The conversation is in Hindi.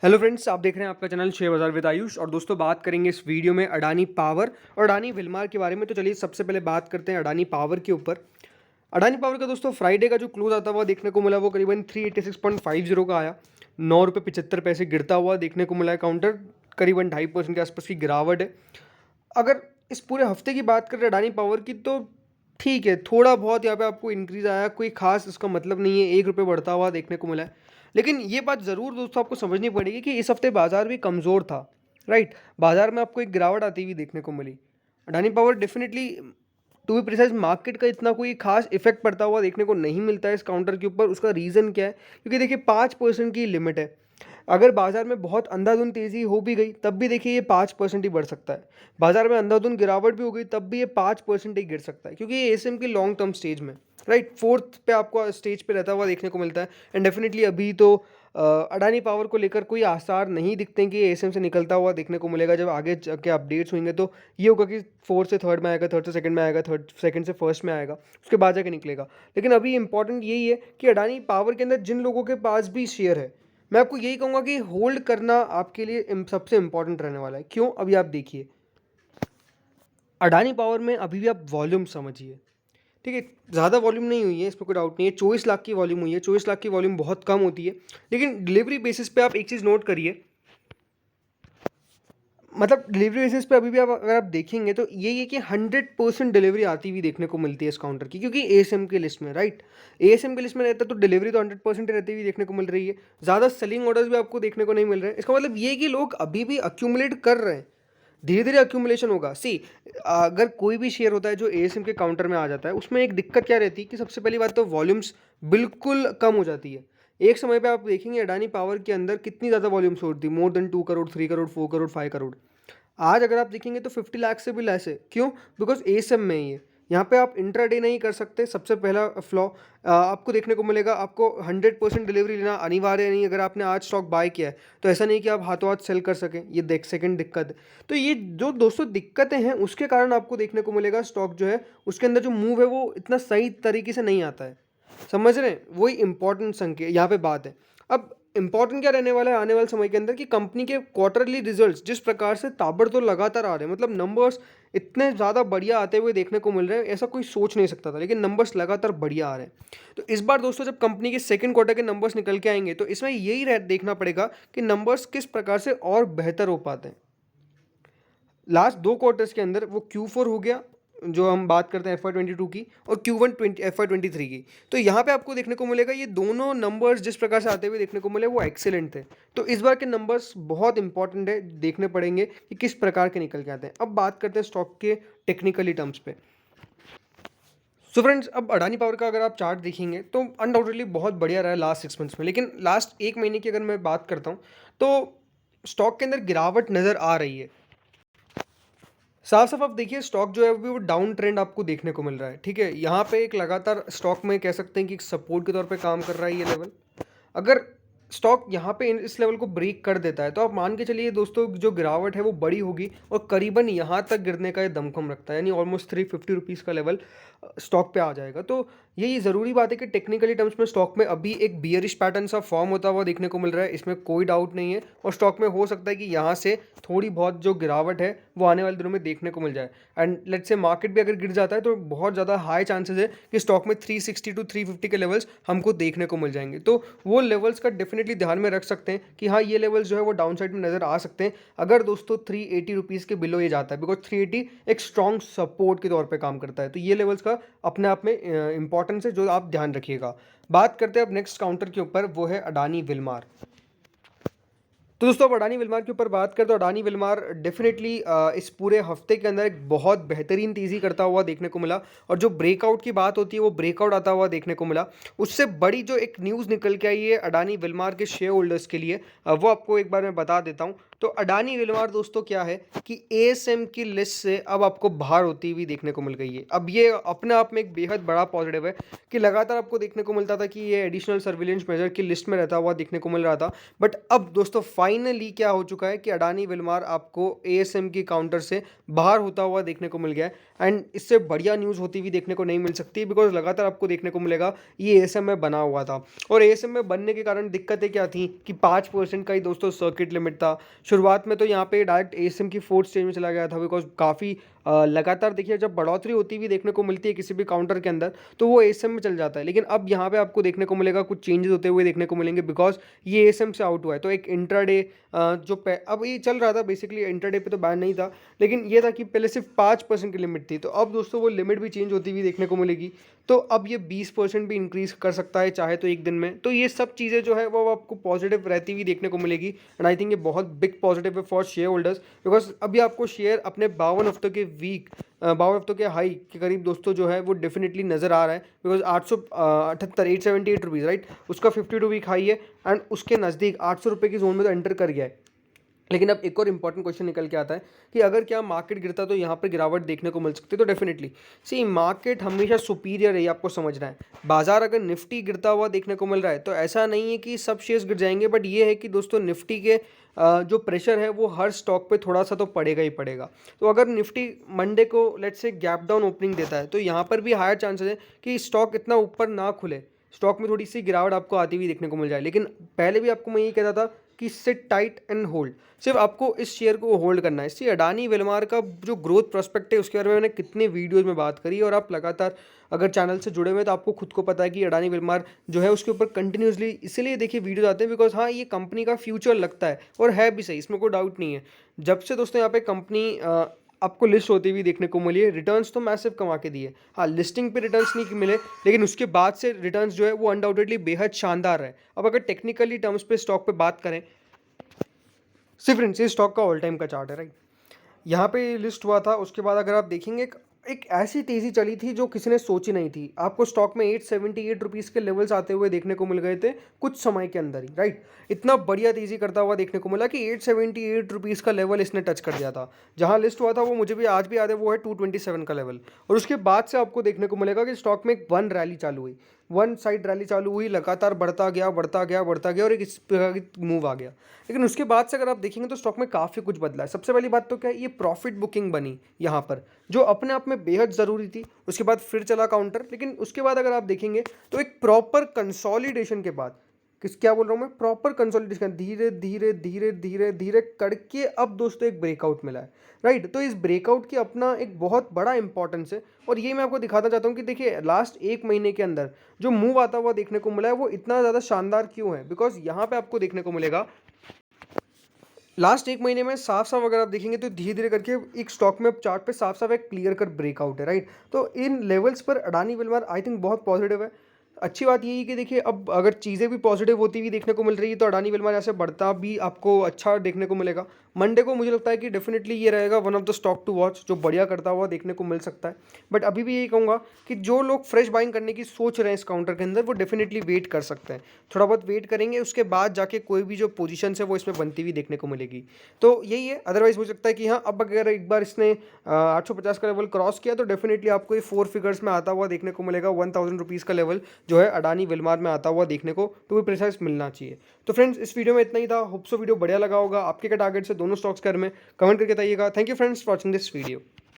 हेलो फ्रेंड्स, आप देख रहे हैं आपका चैनल शेयर बाजार विद आयुष। और दोस्तों, बात करेंगे इस वीडियो में अडानी पावर और अडानी विलमार के बारे में। तो चलिए सबसे पहले बात करते हैं अडानी पावर के ऊपर। अडानी पावर का दोस्तों फ्राइडे का जो क्लोज आता हुआ देखने को मिला वो करीबन 386.50 का आया। 9 रुपये 75 पैसे गिरता हुआ देखने को मिला है। काउंटर करीबन 2.5% के आसपास की गिरावट है। अगर इस पूरे हफ्ते की बात करें अडानी पावर की, तो ठीक है, थोड़ा बहुत यहाँ पे आपको इंक्रीज आया, कोई खास इसका मतलब नहीं है। 1 रुपये बढ़ता हुआ देखने को मिला है। लेकिन ये बात ज़रूर दोस्तों आपको समझनी पड़ेगी कि इस हफ्ते बाजार भी कमज़ोर था। राइट, बाजार में आपको एक गिरावट आती हुई देखने को मिली। Adani power definitely, to be precise, market का इतना कोई खास इफेक्ट पड़ता हुआ देखने को नहीं मिलता है इस काउंटर के ऊपर। उसका रीज़न क्या है? क्योंकि देखिए 5% की लिमिट है। अगर बाजार में बहुत अंधाधुंध तेज़ी हो भी गई तब भी देखिए ये 5% ही बढ़ सकता है। बाजार में अंधाधुंध गिरावट भी हो गई तब भी ये 5% ही गिर सकता है, क्योंकि ये एसएम की लॉन्ग टर्म स्टेज में, राइट, फोर्थ पे आपको स्टेज पे रहता हुआ देखने को मिलता है। एंड डेफिनेटली अभी तो अडानी पावर को लेकर कोई आसार नहीं दिखते हैं कि एसएम से निकलता हुआ देखने को मिलेगा। जब आगे के अपडेट्स होंगे तो ये होगा कि फोर्थ से थर्ड में आएगा, थर्ड से सेकंड में आएगा, थर्ड सेकंड से फर्स्ट में आएगा, उसके बाद जाके निकलेगा। लेकिन अभी इंपॉर्टेंट यही है कि अडानी पावर के अंदर जिन लोगों के पास भी शेयर है, मैं आपको यही कहूँगा कि होल्ड करना आपके लिए सबसे इंपॉर्टेंट रहने वाला है। क्यों? अभी आप देखिए, अडानी पावर में अभी भी आप वॉल्यूम समझिए। ठीक है, ज़्यादा वॉल्यूम नहीं हुई है, इसमें कोई डाउट नहीं है। 24 लाख की वॉल्यूम हुई है। 24 लाख की वॉल्यूम बहुत कम होती है। लेकिन डिलीवरी बेसिस पे आप एक चीज़ नोट करिए, मतलब डिलीवरी बेसिस पे अभी भी आप अगर आप देखेंगे तो यही है कि 100% डिलीवरी आती हुई देखने को मिलती है इस काउंटर की, क्योंकि एएसएम की लिस्ट में, राइट, एएसएम की लिस्ट में रहता है तो डिलीवरी तो 100% रहती हुई देखने को मिल रही है। ज़्यादा सेलिंग ऑर्डर्स भी आपको देखने को नहीं मिल रहे हैं। इसका मतलब ये है कि लोग अभी भी अक्यूमुलेट कर रहे हैं। धीरे धीरे अक्यूमुलेशन होगा। सी, अगर कोई भी शेयर होता है जो एएसएम के काउंटर में आ जाता है, उसमें एक दिक्कत क्या रहती है कि सबसे पहली बात तो वॉल्यूम्स बिल्कुल कम हो जाती है। एक समय पे आप देखेंगे अडानी पावर के अंदर कितनी ज़्यादा वॉल्यूम्स होती थी, मोर देन 2 करोड़, 3 करोड़, 4 करोड़, 5 करोड़। आज अगर आप देखेंगे तो 50 लाख से भी लेस है। क्यों? बिकॉज एएसएम में ही है। यहाँ पे आप इंट्राडे नहीं कर सकते। सबसे पहला फ्लॉ आपको देखने को मिलेगा। आपको 100% डिलीवरी लेना अनिवार्य नहीं। अगर आपने आज स्टॉक बाय किया है तो ऐसा नहीं कि आप हाथों हाथ सेल कर सकें। ये देख सेकंड दिक्कत है। तो ये जो दोस्तों दिक्कतें हैं उसके कारण आपको देखने को मिलेगा स्टॉक जो है उसके अंदर जो मूव है वो इतना सही तरीके से नहीं आता है। समझ रहे हैं? वही इंपॉर्टेंट संख्या यहाँ पे बात है। अब इंपॉर्टेंट क्या रहने वाला है आने वाले समय के अंदर कि कंपनी के क्वार्टरली रिजल्ट्स जिस प्रकार से ताबड़तोड़ लगातार आ रहे हैं, मतलब नंबर्स इतने ज़्यादा बढ़िया आते हुए देखने को मिल रहे हैं, ऐसा कोई सोच नहीं सकता था। लेकिन नंबर्स लगातार बढ़िया आ रहे हैं। तो इस बार दोस्तों जब कंपनी के सेकंड क्वार्टर के नंबर्स निकल के आएंगे तो इसमें यही देखना पड़ेगा कि नंबर्स किस प्रकार से और बेहतर हो पाते हैं। लास्ट 2 क्वार्टर्स के अंदर वो Q4 हो गया जो हम बात करते हैं FY22 की, और Q1 FY23 की। तो यहाँ पे आपको देखने को मिलेगा ये दोनों नंबर्स जिस प्रकार से आते हुए देखने को मिले वो एक्सेलेंट थे। तो इस बार के नंबर्स बहुत इंपॉर्टेंट है, देखने पड़ेंगे कि किस प्रकार के निकल के आते हैं। अब बात करते हैं स्टॉक के टेक्निकली टर्म्स पे। सो फ्रेंड्स, अब अडानी पावर का अगर आप चार्ट देखेंगे तो अनडाउटेडली बहुत बढ़िया रहा है लास्ट 6 मंथ्स में। लेकिन लास्ट 1 महीने की अगर मैं बात करता हूँ तो स्टॉक के अंदर गिरावट नज़र आ रही है। साफ साफ आप देखिए स्टॉक जो है अभी वो डाउन ट्रेंड आपको देखने को मिल रहा है। ठीक है, यहाँ पे एक लगातार स्टॉक में कह सकते हैं कि सपोर्ट के तौर पे काम कर रहा है ये लेवल। अगर स्टॉक यहाँ पे इस लेवल को ब्रेक कर देता है तो आप मान के चलिए दोस्तों जो गिरावट है वो बड़ी होगी और करीबन यहाँ तक गिरने का ये दमखम रखता है, यानी ऑलमोस्ट 350 रुपीज़ का लेवल स्टॉक पे आ जाएगा। तो यही ज़रूरी बात है कि टेक्निकली टर्म्स में स्टॉक में अभी एक बियरिश पैटर्न सा फॉर्म होता हुआ देखने को मिल रहा है, इसमें कोई डाउट नहीं है। और स्टॉक में हो सकता है कि यहाँ से थोड़ी बहुत जो गिरावट है वो आने वाले दिनों में देखने को मिल जाए। एंड लेट्स से मार्केट भी अगर गिर जाता है तो बहुत ज़्यादा हाई चांसेस है कि स्टॉक में 360 टू 350 के लेवल्स हमको देखने को मिल जाएंगे। तो वो लेवल्स का डेफिनेटली ध्यान में रख सकते हैं कि हाँ ये लेवल्स जो है वो डाउन साइड में नज़र आ सकते हैं अगर दोस्तों 380 रुपीज़ के बिलो ये जाता है। बिकॉज 380 एक स्ट्रॉन्ग सपोर्ट के तौर पर काम करता है। तो ये लेवल्स का अपने आप में इंपॉर्टेंस है जो आप ध्यान रखिएगा। बात करते हैं अब नेक्स्ट काउंटर के ऊपर, वो है अडानी विलमार। तो दोस्तों अब अडानी विलमार के ऊपर बात करें तो अडानी विलमार डेफिनेटली इस पूरे हफ्ते के अंदर एक बहुत बेहतरीन तेज़ी करता हुआ देखने को मिला। और जो ब्रेकआउट की बात होती है वो ब्रेकआउट आता हुआ देखने को मिला। उससे बड़ी जो एक न्यूज़ निकल के आई है अडानी विलमार के शेयर होल्डर्स के लिए, वो आपको एक बार मैं बता देता हूँ। तो अडानी विलमार दोस्तों क्या है कि एएसएम की लिस्ट से अब आपको बाहर होती हुई देखने को मिल गई है। अब ये अपने आप में एक बेहद बड़ा पॉजिटिव है कि लगातार आपको देखने को मिलता था कि ये एडिशनल सर्विलेंस मेजर की लिस्ट में रहता हुआ देखने को मिल रहा था, बट अब दोस्तों फाइनली क्या हो चुका है कि अडानी विलमार आपको एएसएम की काउंटर से बाहर होता हुआ देखने को मिल गया है। एंड इससे बढ़िया न्यूज़ होती हुई देखने को नहीं मिल सकती, बिकॉज लगातार आपको देखने को मिलेगा ये एएसएम में बना हुआ था, और एएसएम में बनने के कारण दिक्कतें क्या थी कि 5% का ही दोस्तों सर्किट लिमिट था। शुरुआत में तो यहाँ पे डायरेक्ट एएसएम की फोर्थ स्टेज में चला गया था, बिकॉज काफ़ी लगातार देखिए जब बढ़ोतरी होती हुई देखने को मिलती है किसी भी काउंटर के अंदर तो वो एएसएम में चल जाता है। लेकिन अब यहाँ पे आपको देखने को मिलेगा कुछ चेंजेस होते हुए देखने को मिलेंगे, बिकॉज ये एएसएम से आउट हुआ है। तो एक इंट्राडे अब ये चल रहा था, बेसिकली इंट्राडे पे तो बैन नहीं था, लेकिन ये था कि पहले सिर्फ 5% की लिमिट थी, तो अब दोस्तों वो लिमिट भी चेंज होती हुई देखने को मिलेगी। तो अब ये 20% भी इंक्रीज कर सकता है चाहे तो एक दिन में। तो ये सब चीज़ें जो है वो आपको पॉजिटिव रहती हुई देखने को मिलेगी, एंड आई थिंक ये बहुत बिग पॉजिटिव है फॉर शेयर होल्डर्स, बिकॉज अभी आपको शेयर अपने 52 हफ्तों के 52 हफ्तों के हाई के करीब दोस्तों जो है वो डेफिनेटली नज़र आ रहा है, बिकॉज 878 878 रुपीज़ राइट, उसका 52 वीक हाई है, एंड उसके नज़दीक 800 रुपये की जोन में तो एंटर कर गया है। लेकिन अब एक और इंपॉर्टेंट क्वेश्चन निकल के आता है कि अगर क्या मार्केट गिरता तो यहाँ पर गिरावट देखने को मिल सकती है। तो डेफिनेटली सी मार्केट हमेशा सुपीरियर है, ये आपको समझना है। बाजार अगर निफ्टी गिरता हुआ देखने को मिल रहा है तो ऐसा नहीं है कि सब शेयर्स गिर जाएंगे, बट ये है कि दोस्तों निफ्टी के जो प्रेशर है वो हर स्टॉक पे थोड़ा सा तो पड़ेगा ही पड़ेगा। तो अगर निफ्टी मंडे को let's say gap down opening देता है तो यहाँ पर भी हायर चांसेस है कि स्टॉक इतना ऊपर ना खुले, स्टॉक में थोड़ी सी गिरावट आपको आती हुई देखने को मिल जाए। लेकिन पहले भी आपको मैं ये कहता था कि सिट टाइट एंड होल्ड, सिर्फ आपको इस शेयर को होल्ड करना है। इससे अडानी विलमार का जो ग्रोथ प्रोस्पेक्ट है उसके बारे में मैंने कितने वीडियोस में बात करी, और आप लगातार अगर चैनल से जुड़े हुए हैं तो आपको खुद को पता है कि अडानी विलमार जो है उसके ऊपर कंटिन्यूसली इसलिए देखिए वीडियोज आते हैं बिकॉज हाँ ये कंपनी का फ्यूचर लगता है, और है भी सही, इसमें कोई डाउट नहीं है। जब से दोस्तों यहाँ पे कंपनी आपको लिस्ट होती हुई देखने को मिली है, रिटर्न्स तो मैसिव कमा के दिए। हाँ लिस्टिंग पे रिटर्न्स नहीं मिले, लेकिन उसके बाद से रिटर्न्स जो है वो अनडाउटेडली बेहद शानदार है। अब अगर टेक्निकली टर्म्स पे स्टॉक पे बात करें, सिर्फ फ्रेंड्स ये स्टॉक का ऑल टाइम का चार्ट है राइट, यहाँ पे लिस्ट हुआ था, उसके बाद अगर आप देखेंगे एक ऐसी तेज़ी चली थी जो किसी ने सोची नहीं थी। आपको स्टॉक में 878 रुपीज़ के लेवल्स आते हुए देखने को मिल गए थे कुछ समय के अंदर ही राइट। इतना बढ़िया तेज़ी करता हुआ देखने को मिला कि 878 रुपीज़ का लेवल इसने टच कर दिया था। जहाँ लिस्ट हुआ था वो मुझे भी आज भी याद है, वो है 227 का लेवल। और उसके बाद से आपको देखने को मिलेगा कि स्टॉक में एक वन रैली चालू हुई, वन साइड रैली चालू हुई, लगातार बढ़ता गया बढ़ता गया बढ़ता गया, और एक इस प्रकार की मूव आ गया। लेकिन उसके बाद से अगर आप देखेंगे तो स्टॉक में काफ़ी कुछ बदला है। सबसे पहली बात तो क्या है, ये प्रॉफिट बुकिंग बनी यहाँ पर, जो अपने आप में बेहद ज़रूरी थी। उसके बाद फिर चला काउंटर, लेकिन उसके बाद अगर आप देखेंगे तो एक प्रॉपर कंसोलिडेशन के बाद, क्या बोल रहा हूँ मैं, प्रॉपर कंसोलिडेशन धीरे धीरे धीरे धीरे धीरे करके अब दोस्तों एक ब्रेकआउट मिला है राइट। तो इस ब्रेकआउट की अपना एक बहुत बड़ा इंपॉर्टेंस है, और ये मैं आपको दिखाना चाहता हूँ कि देखिए लास्ट एक महीने के अंदर जो मूव आता हुआ देखने को मिला है वो इतना ज़्यादा शानदार क्यों है, बिकॉज यहाँ पे आपको देखने को मिलेगा लास्ट एक महीने में साफ साफ अगर आप देखेंगे तो धीरे धीरे करके एक स्टॉक में चार्ट पे साफ साफ एक क्लियर कर ब्रेकआउट है राइट। तो इन लेवल्स पर अडानी विलमार आई थिंक बहुत पॉजिटिव है। अच्छी बात यही है कि देखिए अब अगर चीज़ें भी पॉजिटिव होती हुई देखने को मिल रही है तो अडानी विलमार ऐसे बढ़ता भी आपको अच्छा देखने को मिलेगा। मंडे को मुझे लगता है कि डेफिनेटली ये रहेगा one of the stock to watch, जो बढ़िया करता हुआ देखने को मिल सकता है। बट अभी भी यही कहूँगा कि जो लोग फ्रेश बाइंग करने की सोच रहे हैं इस काउंटर के अंदर वो डेफिनेटली वेट कर सकते हैं, थोड़ा बहुत वेट करेंगे, उसके बाद जाके कोई भी जो पोजीशन है वो इसमें बनती हुई देखने को मिलेगी। तो यही है, अदरवाइज हो सकता है कि हाँ अब अगर एक बार इसने 850 का लेवल क्रॉस किया तो डेफिनेटली आपको ये 4 फिगर्स में आता हुआ देखने को मिलेगा। 1000 रुपीज़ का लेवल जो है अडानी विलमार में आता हुआ देखने को टू बी प्रिसाइज मिलना चाहिए। तो फ्रेंड्स इस वीडियो में इतना ही था, होप सो वीडियो बढ़िया लगा होगा। आपके क्या टारगेट्स है दोनों स्टॉक्स के बारे में कमेंट करके बताइएगा। Thank you friends for watching this video.